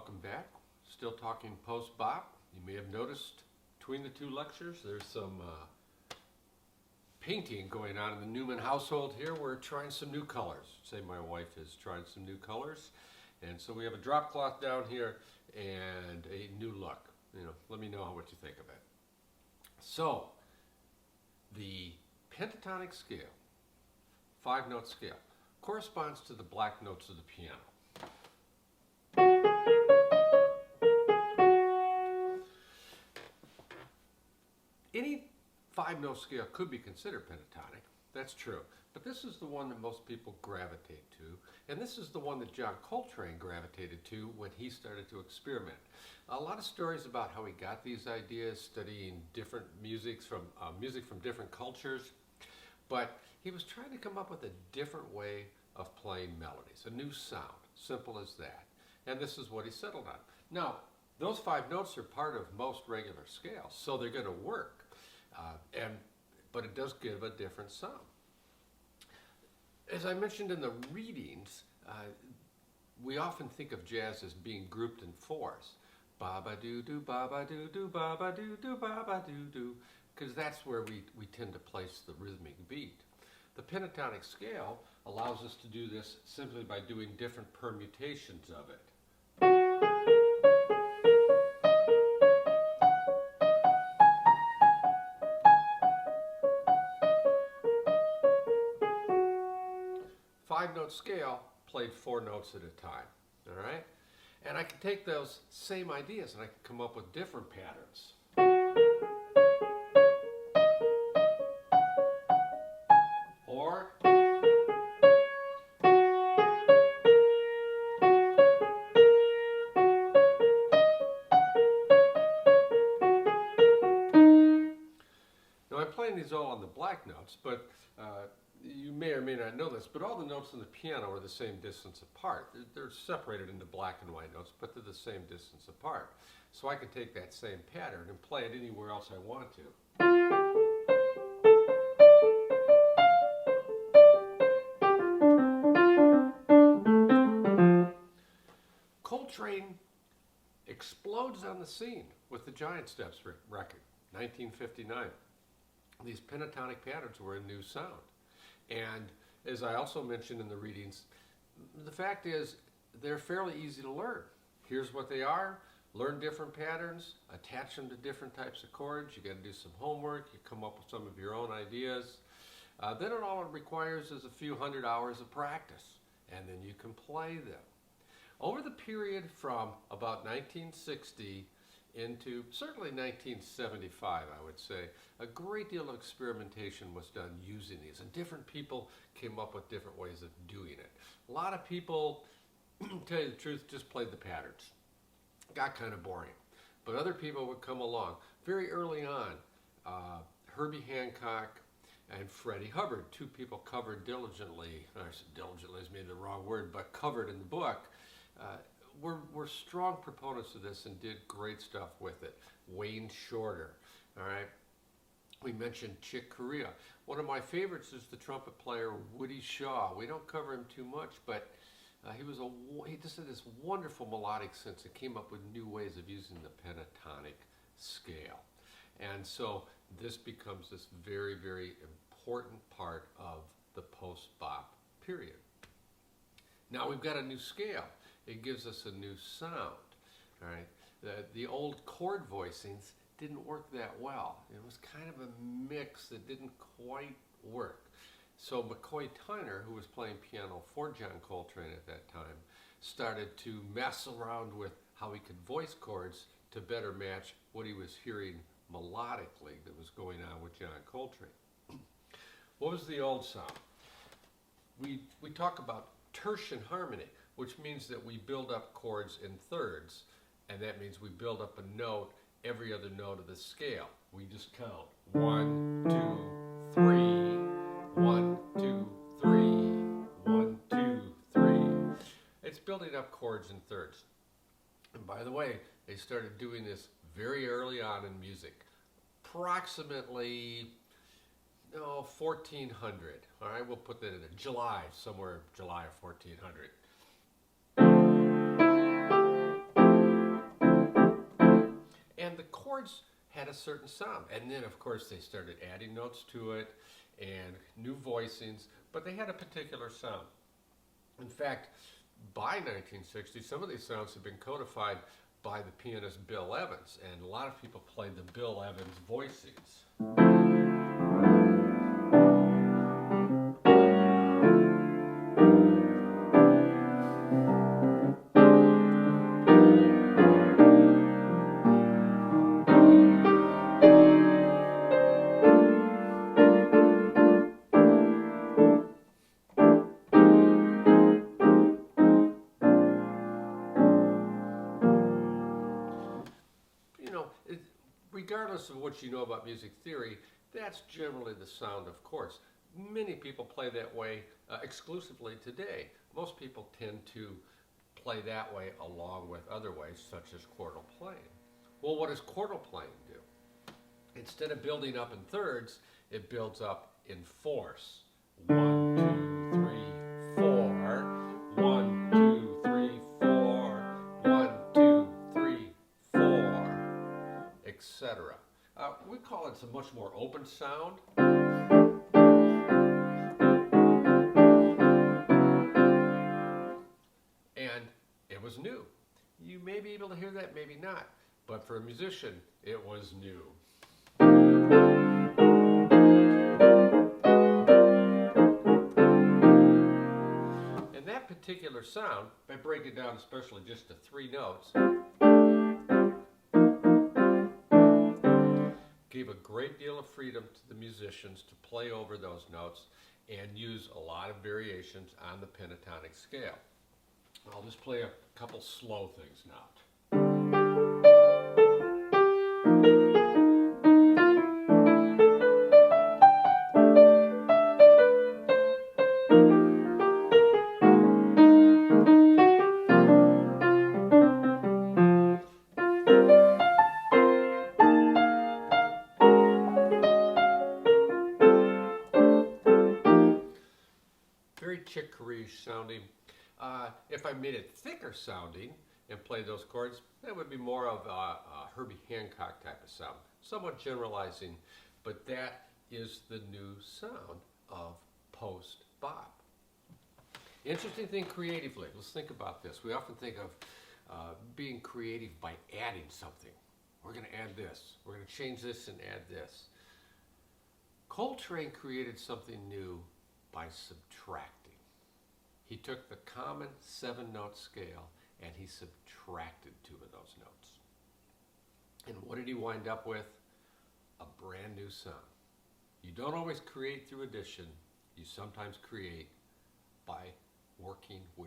Welcome back. Still talking post-bop. You may have noticed between the two lectures there's some painting going on in the Newman household here. We're trying some new colors. Say my wife is trying some new colors. And so we have a drop cloth down here and a new look. Let me know what you think of it. So, the pentatonic scale, 5-note scale, corresponds to the black notes of the piano. Any 5-note scale could be considered pentatonic, that's true, but this is the one that most people gravitate to, and this is the one that John Coltrane gravitated to when he started to experiment. A lot of stories about how he got these ideas, studying different music from different cultures, but he was trying to come up with a different way of playing melodies, a new sound, simple as that, and this is what he settled on. Now, those 5 notes are part of most regular scales, so they're going to work. But it does give a different sound. As I mentioned in the readings, we often think of jazz as being grouped in 4s. Ba-ba-doo-doo, ba-ba-doo-doo, ba-ba-doo-doo, ba-ba-doo-doo, because that's where we tend to place the rhythmic beat. The pentatonic scale allows us to do this simply by doing different permutations of it. 5-note scale played 4 notes at a time, all right? And I can take those same ideas and I can come up with different patterns. Or now I'm playing these all on the black notes, but you may or may not know this, but all the notes on the piano are the same distance apart. They're separated into black and white notes, but they're the same distance apart. So I can take that same pattern and play it anywhere else I want to. Coltrane explodes on the scene with the Giant Steps record, 1959. These pentatonic patterns were a new sound. And as I also mentioned in the readings, the fact is they're fairly easy to learn. Here's what they are. Learn different patterns, attach them to different types of chords. You got to do some homework. You come up with some of your own ideas. Then all it requires is a few hundred hours of practice, and then you can play them. Over the period from about 1960 into certainly 1975, I would say, a great deal of experimentation was done using these, and different people came up with different ways of doing it. A lot of people, to tell you the truth, just played the patterns. Got kind of boring. But other people would come along. Very early on, Herbie Hancock and Freddie Hubbard, 2 people covered diligently, or diligently is maybe the wrong word, but covered in the book, were strong proponents of this and did great stuff with it. Wayne Shorter, all right? We mentioned Chick Corea. One of my favorites is the trumpet player Woody Shaw. We don't cover him too much, but he just had this wonderful melodic sense and came up with new ways of using the pentatonic scale. And so this becomes this very, very important part of the post-bop period. Now we've got a new scale. It gives us a new sound, all right? The old chord voicings didn't work that well. It was kind of a mix that didn't quite work. So McCoy Tyner, who was playing piano for John Coltrane at that time, started to mess around with how he could voice chords to better match what he was hearing melodically that was going on with John Coltrane. What was the old sound? We talk about tertian and harmony, which means that we build up chords in thirds, and that means we build up a note every other note of the scale. We just count 1, 2, 3, 1, 2, 3, 1, 2, 3. It's building up chords in thirds. And by the way, they started doing this very early on in music, approximately 1400. All right, we'll put that in July, somewhere July of 1400. And the chords had a certain sound. And then, of course, they started adding notes to it and new voicings, but they had a particular sound. In fact, by 1960, some of these sounds have been codified by the pianist Bill Evans, and a lot of people played the Bill Evans voicings. You know, regardless of what you know about music theory, that's generally the sound of chords. Many people play that way exclusively today. Most people tend to play that way along with other ways, such as quartal playing. Well, what does quartal playing do? Instead of building up in thirds, it builds up in fourths. 1, 2, 3, 4. 1, 2, 3, 4. 1, 2, 3, 4, etc. We call it a much more open sound. And it was new. You may be able to hear that, maybe not. But for a musician, it was new. And that particular sound, if I break it down especially just to 3 notes, gave a great deal of freedom to the musicians to play over those notes and use a lot of variations on the pentatonic scale. I'll just play a couple slow things now. Very chicory sounding. If I made it thicker sounding and played those chords, that would be more of a Herbie Hancock type of sound. Somewhat generalizing, but that is the new sound of post-bop. Interesting thing creatively. Let's think about this. We often think of being creative by adding something. We're going to add this. We're going to change this and add this. Coltrane created something new by subtracting. He took the common 7-note scale and he subtracted 2 of those notes. And what did he wind up with? A brand new sound. You don't always create through addition. You sometimes create by working with